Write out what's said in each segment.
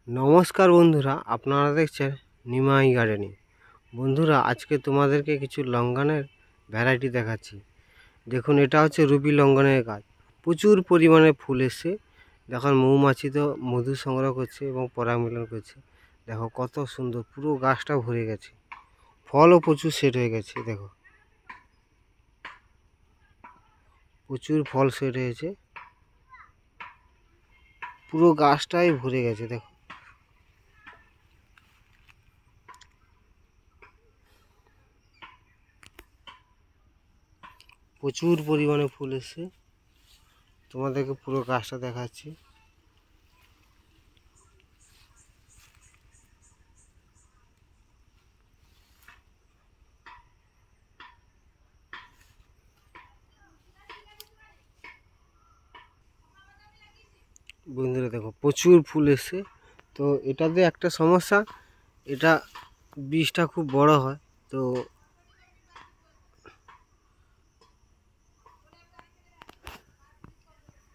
নমস্কার বন্ধুরা, আপনারা দেখছেন নিমাই গার্ডেনিং। বন্ধুরা, আজকে তোমাদেরকে কিছু লঙ্ঘনের ভ্যারাইটি দেখাচ্ছি। দেখুন, এটা হচ্ছে রুবি লঙ্ঘনের গাছ। প্রচুর পরিমাণে ফুল এসছে। দেখুন, মৌমাছি তো মধু সংগ্রহ করছে এবং পরাগ মিলন করছে। দেখো কত সুন্দর, পুরো গাছটা ভরে গেছে। ফলও প্রচুর সেট হয়ে গেছে। দেখো প্রচুর ফল সেট হয়েছে, পুরো গাছটাই ভরে গেছে। দেখো প্রচুর পরিমাণে ফুল এসছে। তোমাদেরকে পুরো গাছটা দেখাচ্ছি। বন্ধুরা দেখো প্রচুর ফুল এসছে। তো এটাতে একটা সমস্যা, এটা বীজটা খুব বড় হয়। তো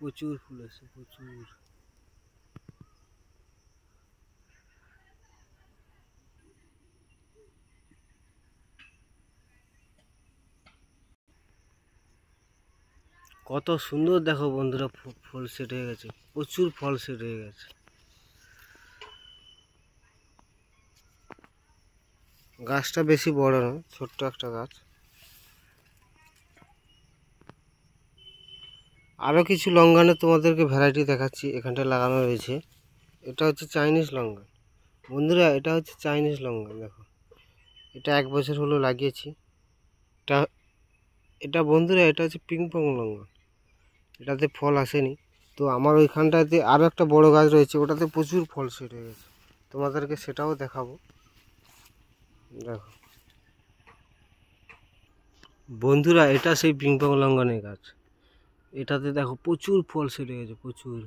প্রচুর ফুল এসছে, প্রচুর। কত সুন্দর দেখো বন্ধুরা, ফুল সেট হয়ে গেছে, প্রচুর ফল সেট হয়ে গেছে। গাছটা বেশি বড় নয়, ছোট্ট একটা গাছ। আরও কিছু লঙ্ঘনের তোমাদেরকে ভ্যারাইটি দেখাচ্ছি, এখানটায় লাগানো রয়েছে। এটা হচ্ছে চাইনিজ লঙ্ঘন। বন্ধুরা, এটা হচ্ছে চাইনিজ লঙ্ঘন। দেখো, এটা 1 বছর হলো লাগিয়েছি। এটা এটা বন্ধুরা, এটা হচ্ছে পিংপং লঙ্ঘন। এটাতে ফল আসেনি। তো আমার ওইখানটাতে আরও একটা বড় গাছ রয়েছে, ওটাতে প্রচুর ফল সেট হয়ে গেছে। তোমাদেরকে সেটাও দেখাবো। দেখো বন্ধুরা, এটা সেই পিংপং লঙ্ঘনের গাছ। এটাতে দেখো প্রচুর ফল সেট হয়ে গেছে, প্রচুর।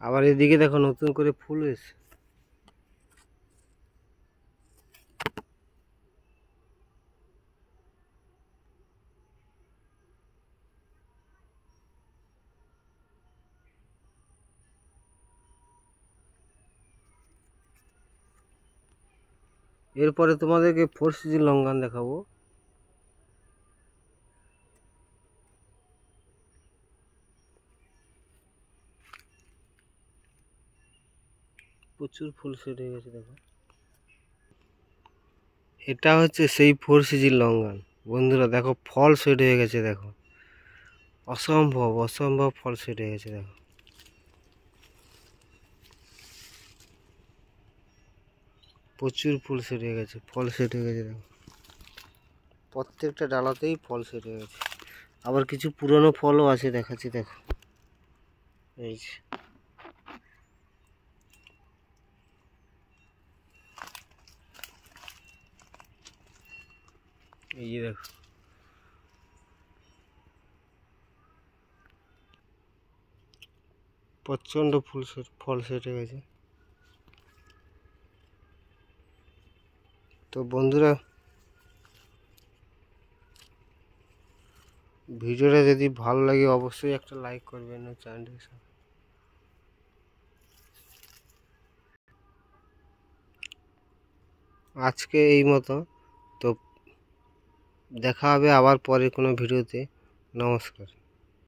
আবার এদিকে দেখো নতুন করে ফুল এসেছে। এরপরে তোমাদেরকে 4 সিজন লঙ্ঘন দেখাবো। প্রচুর ফুল সেট হয়ে গেছে। দেখো, এটা হচ্ছে সেই 4 সিজন লঙ্ঘন। বন্ধুরা দেখো, ফল সেট হয়ে গেছে। দেখো অসম্ভব অসম্ভব ফল সেট হয়ে গেছে। দেখো প্রচুর ফুল সেট হয়ে গেছে, ফল সেট হয়ে গেছে। দেখো প্রত্যেকটা ডালাতেই ফল সেট হয়ে গেছে। আবার কিছু পুরনো ফলও আছে, দেখাচ্ছি। দেখো এই যে, এই যে দেখো প্রচণ্ড ফল সেট হয়ে গেছে। তো বন্ধুরা, ভিডিওটা যদি ভালো লাগে অবশ্যই একটা লাইক করবেন ও চ্যানেলটি। আজকে এই মতো। তো দেখা হবে আবার পরে কোনো ভিডিওতে। নমস্কার।